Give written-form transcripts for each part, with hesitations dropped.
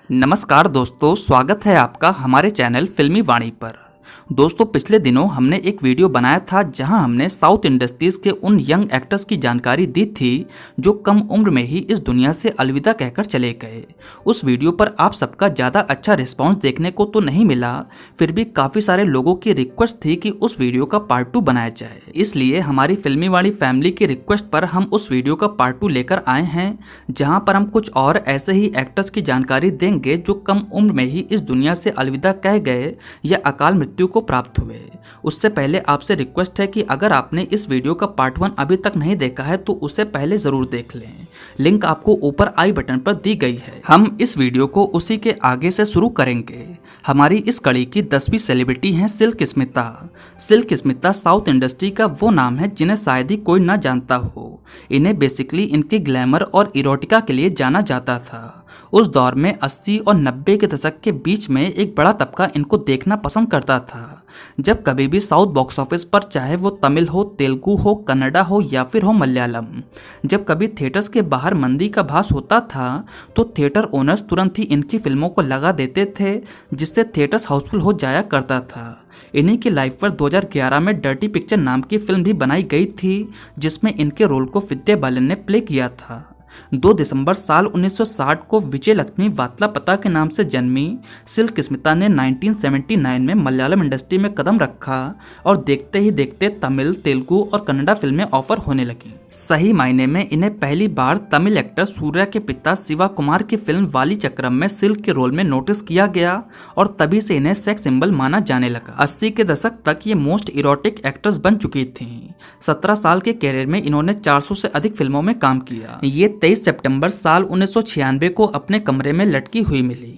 नमस्कार दोस्तों, स्वागत है आपका हमारे चैनल फिल्मी वाणी पर। दोस्तों, पिछले दिनों हमने एक वीडियो बनाया था जहां हमने साउथ इंडस्ट्रीज के उन यंग एक्टर्स की जानकारी दी थी जो कम उम्र में ही इस दुनिया से अलविदा कहकर चले गए। उस वीडियो पर आप सबका ज़्यादा अच्छा रिस्पांस देखने को तो नहीं मिला, फिर भी काफ़ी सारे लोगों की रिक्वेस्ट थी कि उस वीडियो का पार्ट 2 बनाया जाए। इसलिए हमारी फिल्मी वाणी फैमिली की रिक्वेस्ट पर हम उस वीडियो का पार्ट 2 लेकर आए हैं, जहाँ पर हम कुछ और ऐसे ही एक्टर्स की जानकारी देंगे जो कम उम्र में ही इस दुनिया से अलविदा कह गए या अकाल मृत्यु को प्राप्त हुए। उससे पहले आपसे रिक्वेस्ट है कि अगर आपने इस वीडियो का पार्ट 1 अभी तक नहीं देखा है तो उसे पहले जरूर देख लें। लिंक आपको ऊपर आई बटन पर दी गई है। हम इस वीडियो को उसी के आगे से शुरू करेंगे। हमारी इस कड़ी की 10वीं सेलिब्रिटी हैं silk Smita. Silk Smita south industry का वो नाम है जिन्हें शायद ही कोई ना जानता हो। इन्हें बेसिकली इनके ग्लैमर और इरोटिका के लिए जाना जाता था। उस दौर में 80 और 90 के दशक के बीच में एक बड़ा तबका इनको देखना पसंद करता था। जब कभी भी साउथ बॉक्स ऑफिस पर, चाहे वो तमिल हो, तेलुगु हो, कन्नड़ा हो या फिर हो मलयालम, जब कभी थिएटर्स के बाहर मंदी का भास होता था तो थिएटर ओनर्स तुरंत ही इनकी फिल्मों को लगा देते थे, जिससे थिएटर्स हाउसफुल हो जाया करता था। इन्हीं की लाइफ पर 2011 में डर्टी पिक्चर नाम की फिल्म भी बनाई गई थी, जिसमें इनके रोल को विद्या बालन ने प्ले किया था। 2 दिसंबर साल 1960 को विजय लक्ष्मी वात्लापता के नाम से जन्मी सिल्क स्मिता ने 1979 में मलयालम इंडस्ट्री में कदम रखा और देखते ही देखते तमिल, तेलुगु और कन्नड़ा फिल्में ऑफर होने लगी। सही मायने में इन्हें पहली बार तमिल एक्टर सूर्या के पिता शिवा कुमार की फिल्म वाली चक्रम में सिल्क के रोल में नोटिस किया गया और तभी से इन्हें सेक्स सिंबल माना जाने लगा। 80 के दशक तक ये मोस्ट इरोटिक एक्ट्रेस बन चुकी थीं। 17 साल के कैरियर में इन्होंने 400 से अधिक फिल्मों में काम किया। ये 23 सितंबर साल 1996 को अपने कमरे में लटकी हुई मिली।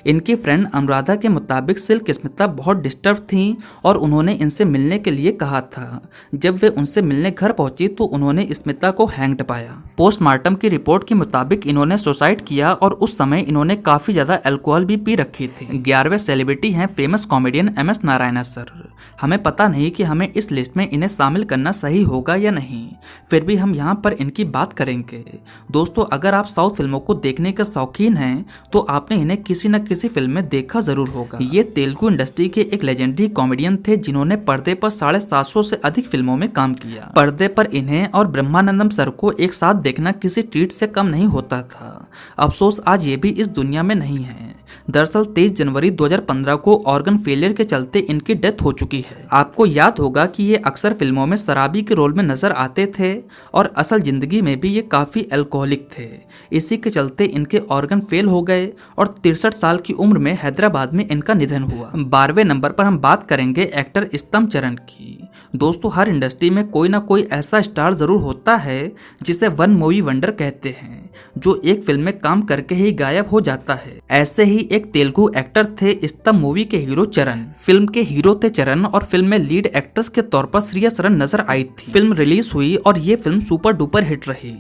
इनकी फ्रेंड अनुराधा के मुताबिक सिल्क स्मिता बहुत डिस्टर्ब थीं और उन्होंने इनसे मिलने के लिए कहा था। जब वे उनसे मिलने घर पहुंची तो उन्होंने स्मिता को हैंग्ड पाया। पोस्टमार्टम की रिपोर्ट के मुताबिक इन्होंने सुसाइड किया और उस समय इन्होंने काफी ज्यादा अल्कोहल भी पी रखी थी। 11वें सेलिब्रिटी हैं famous comedian MS Narayan sir. हमें पता नहीं कि हमें इस लिस्ट में इन्हें शामिल करना सही होगा या नहीं, फिर भी हम यहाँ पर इनकी बात करेंगे। दोस्तों, अगर आप साउथ फिल्मों को देखने के शौकीन हैं तो आपने इन्हें किसी न किसी फिल्म में देखा जरूर होगा। ये तेलुगु इंडस्ट्री के एक लेजेंडरी कॉमेडियन थे जिन्होंने पर्दे पर 750 से अधिक फिल्मों में काम किया। पर्दे पर इन्हें और ब्रह्मानंदम सर को एक साथ देखना किसी ट्रीट से कम नहीं होता था। अफसोस आज ये भी इस दुनिया में नहीं है। दरअसल 23 जनवरी 2015 को ऑर्गन फेलियर के चलते इनकी डेथ हो चुकी है। आपको याद होगा कि ये अक्सर फिल्मों में शराबी के रोल में नजर आते थे और असल जिंदगी में भी ये काफी अल्कोहलिक थे। इसी के चलते इनके ऑर्गन फेल हो गए और 63 साल की उम्र में हैदराबाद में इनका निधन हुआ। 12वें नंबर पर हम बात करेंगे एक्टर स्तंभ चरण की। दोस्तों, हर इंडस्ट्री में कोई ना कोई ऐसा स्टार जरूर होता है जिसे वन मूवी वंडर कहते हैं, जो एक फिल्म में काम करके ही गायब हो जाता है। ऐसे ही एक तेलुगु एक्टर थे स्तंभ मूवी के हीरो चरण। फिल्म के हीरो थे चरण और फिल्म में लीड एक्ट्रेस के तौर पर श्रिया शरण नजर आई थी। फिल्म रिलीज हुई और ये फिल्म सुपर डुपर हिट रही।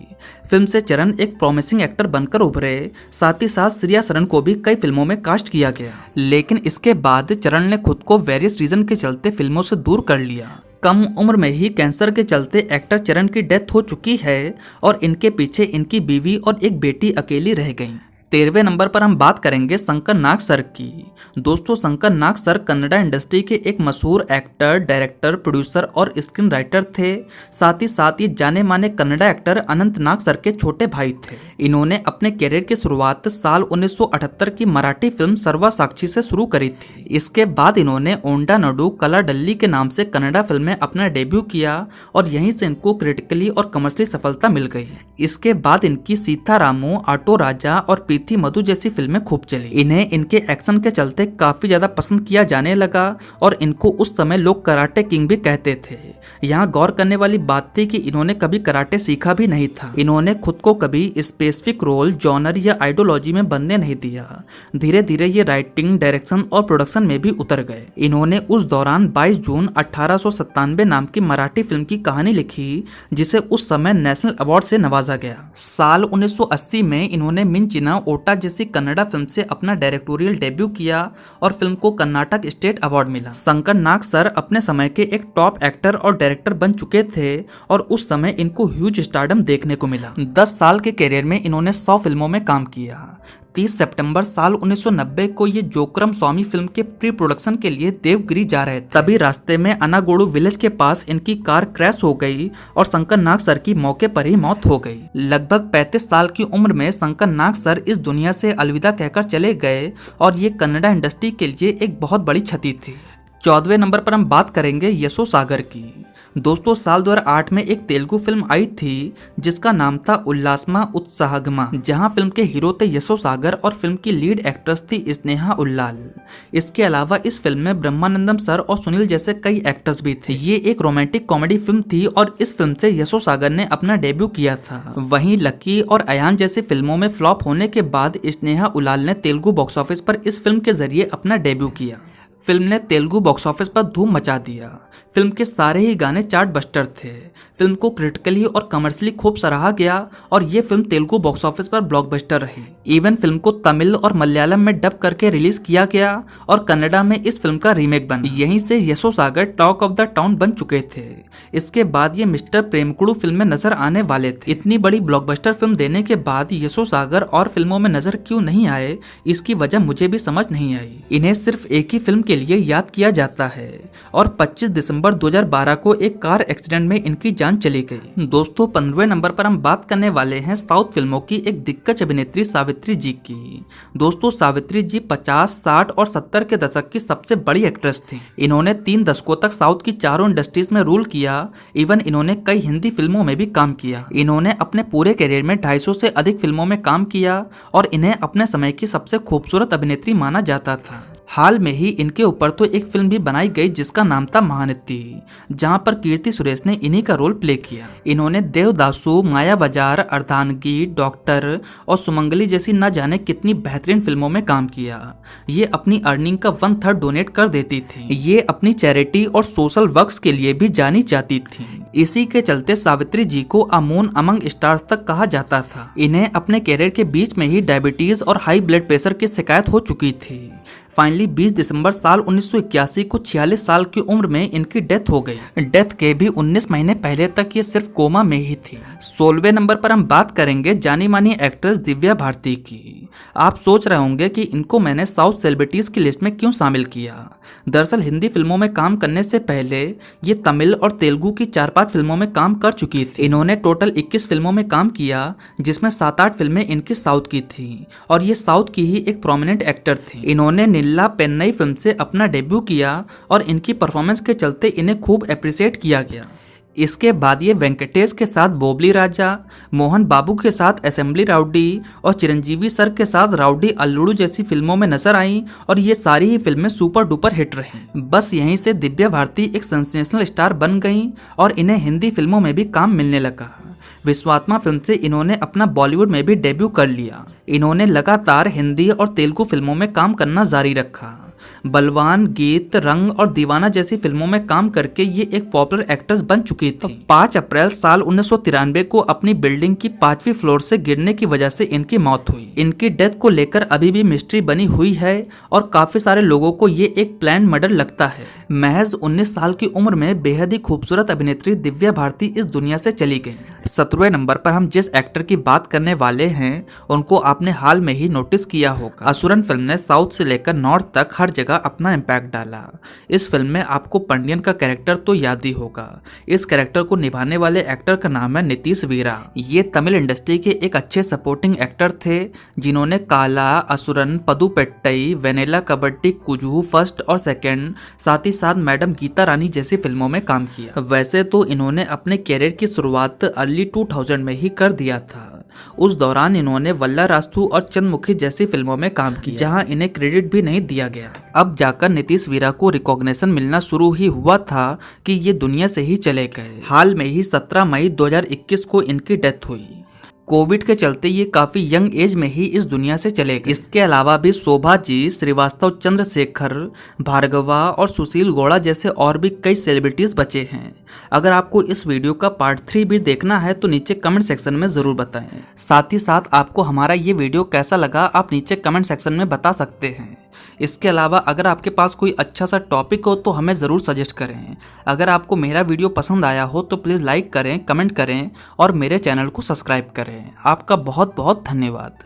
फिल्म से चरण एक प्रॉमिसिंग एक्टर बनकर उभरे, साथ ही साथ श्रिया शरण को भी कई फिल्मों में कास्ट किया गया। लेकिन इसके बाद चरण ने खुद को वेरियस रीजन के चलते फिल्मों से दूर कर लिया। कम उम्र में ही कैंसर के चलते एक्टर चरण की डेथ हो चुकी है और इनके पीछे इनकी बीवी और एक बेटी अकेली रह गईं। 13वें नंबर पर हम बात करेंगे शंकर नाग सर की। दोस्तों, शंकर नाग सर कन्नड़ा इंडस्ट्री के एक मशहूर एक्टर, डायरेक्टर, प्रोड्यूसर और स्क्रीन राइटर थे। साथ ही साथ ये जाने माने कन्नड़ा एक्टर अनंत नाग सर के छोटे भाई थे। इन्होंने अपने कैरियर की शुरुआत साल 1978 की मराठी फिल्म सर्वा साक्षी से शुरू करी थी। इसके बाद इन्होंने ओंडा नडू कला डल्ली के नाम से कन्नड़ा फिल्म में अपना डेब्यू किया और यहीं से इनको क्रिटिकली और कमर्शियली सफलता मिल गई। इसके बाद इनकी सीता रामू, ऑटो राजा और प्रीति मधु जैसी फिल्में खूब चली। इन्हें इनके एक्शन के चलते काफी ज्यादा पसंद किया जाने लगा और इनको उस समय लोग कराटे किंग भी कहते थे। यहाँ गौर करने वाली बात थी कि इन्होंने कभी कराटे सीखा भी नहीं था। इन्होंने खुद को कभी स्पेसिफिक रोल, जॉनर या आइडियोलॉजी में बनने नहीं दिया। धीरे धीरे ये राइटिंग, डायरेक्शन और प्रोडक्शन में भी उतर गए। इन्होंने उस दौरान 22 जून 1897 नाम की मराठी फिल्म की कहानी लिखी, जिसे उस समय नेशनल अवार्ड से नवाजा गया। साल 1980 में इन्होंने मिंचिना ओटा जैसी कन्नड़ा फिल्म से अपना डायरेक्टोरियल डेब्यू किया और फिल्म को कर्नाटक स्टेट अवार्ड मिला। शंकर नाग सर अपने समय के एक टॉप एक्टर और डायरेक्टर बन चुके थे और उस समय इनको ह्यूज स्टारडम देखने को मिला। 10 साल के करियर में इन्होंने 100 फिल्मों में काम किया। 30 सितंबर साल 1990 को ये जोकरम स्वामी फिल्म के प्री प्रोडक्शन के लिए देवगिरी जा रहे थे। तभी रास्ते में अनागोड़ू विलेज के पास इनकी कार क्रैश हो गई और शंकर नाग सर की मौके पर ही मौत हो गई। लगभग 35 साल की उम्र में शंकर नाग सर इस दुनिया से अलविदा कहकर चले गए और ये कन्नड़ा इंडस्ट्री के लिए एक बहुत बड़ी क्षति थी। 14वें नंबर पर हम बात करेंगे यशो सागर की। दोस्तों, साल 2008 में एक तेलुगु फिल्म आई थी जिसका नाम था उल्लासमा उत्साहगमा, जहां फिल्म के हीरो थे यशो सागर और फिल्म की लीड एक्ट्रेस थी स्नेहा उल्लाल। इसके अलावा इस फिल्म में ब्रह्मानंदम सर और सुनील जैसे कई एक्टर्स भी थे। ये एक रोमांटिक कॉमेडी फिल्म थी और इस फिल्म से यशो सागर ने अपना डेब्यू किया था। वहीं लकी और अयान जैसी फिल्मों में फ्लॉप होने के बाद स्नेहा उल्लाल ने तेलुगु बॉक्स ऑफिस पर इस फिल्म के जरिए अपना डेब्यू किया। फिल्म ने तेलुगु बॉक्स ऑफिस पर धूम मचा दिया। फिल्म के सारे ही गाने चार्ट बस्टर थे। फिल्म को क्रिटिकली और कमर्शियली खूब सराहा गया और ये फिल्म तेलुगु बॉक्स ऑफिस पर ब्लॉकबस्टर रही। इवन फिल्म को तमिल और मलयालम में डब करके रिलीज किया गया और कन्नड़ा में इस फिल्म का रीमेक बना। यहीं से यशो सागर टॉक ऑफ द टाउन बन चुके थे। इसके बाद ये मिस्टर प्रेमकुड़ू फिल्म में नजर आने वाले थे। इतनी बड़ी ब्लॉकबस्टर फिल्म देने के बाद यशो सागर और फिल्मों में नजर क्यों नहीं आए, इसकी वजह मुझे भी समझ नहीं आई। इन्हें सिर्फ एक ही फिल्म के लिए याद किया जाता है और 25 दिसंबर 2012 को एक कार एक्सीडेंट में इनकी जान चली गई। दोस्तों, 15वें नंबर पर हम बात करने वाले हैं साउथ फिल्मों की एक दिग्गज अभिनेत्री सावित्री जी की। दोस्तों, सावित्री जी 50, 60 और 70 के दशक की सबसे बड़ी एक्ट्रेस थी। इन्होंने 3 दशकों तक साउथ की चारों इंडस्ट्रीज में रूल किया। इवन इन्होंने कई हिंदी फिल्मों में भी काम किया। इन्होंने अपने पूरे करियर में 250 से अधिक फिल्मों में काम किया और इन्हें अपने समय की सबसे खूबसूरत अभिनेत्री माना जाता था। हाल में ही इनके ऊपर तो एक फिल्म भी बनाई गई जिसका नाम था महानती, जहां पर कीर्ति सुरेश ने इन्हीं का रोल प्ले किया। इन्होंने देवदासु, माया बाजार, अर्धांगी, डॉक्टर और सुमंगली जैसी न जाने कितनी बेहतरीन फिल्मों में काम किया। ये अपनी अर्निंग का 1/3 डोनेट कर देती थी। ये अपनी चैरिटी और सोशल वर्क्स के लिए भी जानी जाती थी। इसी के चलते सावित्री जी को अमून अमंग स्टार्स तक कहा जाता था। इन्हें अपने कैरियर के बीच में ही डायबिटीज और हाई ब्लड प्रेशर की शिकायत हो चुकी थी। फाइनली 20 दिसंबर साल 1981 को 46 साल की उम्र में इनकी डेथ हो गई। डेथ के भी 19 महीने पहले तक ये सिर्फ कोमा में ही थी। 16वें नंबर पर हम बात करेंगे जानी मानी एक्ट्रेस दिव्या भारती की। आप सोच रहे होंगे कि इनको मैंने साउथ सेलिब्रिटीज की लिस्ट में क्यों शामिल किया। दरअसल हिंदी फिल्मों में काम करने से पहले ये तमिल और तेलुगु की 4-5 फिल्मों में काम कर चुकी थी। इन्होंने टोटल 21 फिल्मों में काम किया, जिसमें 7-8 फिल्में इनकी साउथ की थी और ये साउथ की ही एक प्रोमिनेंट एक्टर थी। इन्होंने निल्ला पेन्नई फिल्म से अपना डेब्यू किया और इनकी परफॉर्मेंस के चलते इन्हें खूब अप्रिशिएट किया गया। इसके बाद ये वेंकटेश के साथ बोबली राजा, मोहन बाबू के साथ असेंबली राउडी और चिरंजीवी सर के साथ राउडी अल्लूड़ू जैसी फिल्मों में नजर आई और ये सारी ही फिल्में सुपर डुपर हिट रहीं। बस यहीं से दिव्या भारती एक सेंसेशनल स्टार बन गईं और इन्हें हिंदी फिल्मों में भी काम मिलने लगा। विश्वात्मा फिल्म से इन्होंने अपना बॉलीवुड में भी डेब्यू कर लिया। इन्होंने लगातार हिंदी और तेलुगु फिल्मों में काम करना जारी रखा। बलवान, गीत, रंग और दीवाना जैसी फिल्मों में काम करके ये एक पॉपुलर एक्ट्रेस बन चुकी थी। 5 अप्रैल साल 1993 को अपनी बिल्डिंग की 5वीं फ्लोर से गिरने की वजह से इनकी मौत हुई। इनकी डेथ को लेकर अभी भी मिस्ट्री बनी हुई है और काफी सारे लोगों को ये एक प्लान मर्डर लगता है। महज 19 साल की उम्र में बेहद ही खूबसूरत अभिनेत्री दिव्या भारती इस दुनिया से चली गई। 17वें नंबर पर हम जिस एक्टर की बात करने वाले हैं उनको आपने हाल में ही नोटिस किया होगा। असुरन फिल्म ने साउथ से लेकर नॉर्थ तक हर जगह अपना इम्पैक्ट डाला। इस फिल्म में आपको पंडियन का कैरेक्टर तो याद ही होगा। इस कैरेक्टर को निभाने वाले एक्टर का नाम है नीतीश वीरा। ये तमिल इंडस्ट्री के एक अच्छे सपोर्टिंग एक्टर थे जिन्होंने काला, असुरन, पदुपेट्टई, वेनेला कबड्डी, कुजू, फर्स्ट और सेकंड, साथ ही साथ मैडम गीता रानी जैसी फिल्मों में काम किया। वैसे तो इन्होंने अपने कैरियर की शुरुआत अर्ली 2000 में ही कर दिया था। उस दौरान इन्होंने वल्ला रास्तु और चंद्रमुखी जैसी फिल्मों में काम किया, जहां इन्हें क्रेडिट भी नहीं दिया गया। अब जाकर नीतीश वीरा को रिकॉग्निशन मिलना शुरू ही हुआ था कि ये दुनिया से ही चले गए। हाल में ही 17 मई 2021 को इनकी डेथ हुई। कोविड के चलते ये काफी यंग एज में ही इस दुनिया से चले गए। इसके अलावा भी शोभा जी, श्रीवास्तव, चंद्रशेखर, भार्गवा और सुशील गौड़ा जैसे और भी कई सेलिब्रिटीज बचे हैं। अगर आपको इस वीडियो का पार्ट 3 भी देखना है तो नीचे कमेंट सेक्शन में जरूर बताएं। साथ ही साथ आपको हमारा ये वीडियो कैसा लगा आप नीचे कमेंट सेक्शन में बता सकते हैं। इसके अलावा अगर आपके पास कोई अच्छा सा टॉपिक हो तो हमें ज़रूर सजेस्ट करें। अगर आपको मेरा वीडियो पसंद आया हो तो प्लीज़ लाइक करें, कमेंट करें और मेरे चैनल को सब्सक्राइब करें। आपका बहुत बहुत धन्यवाद।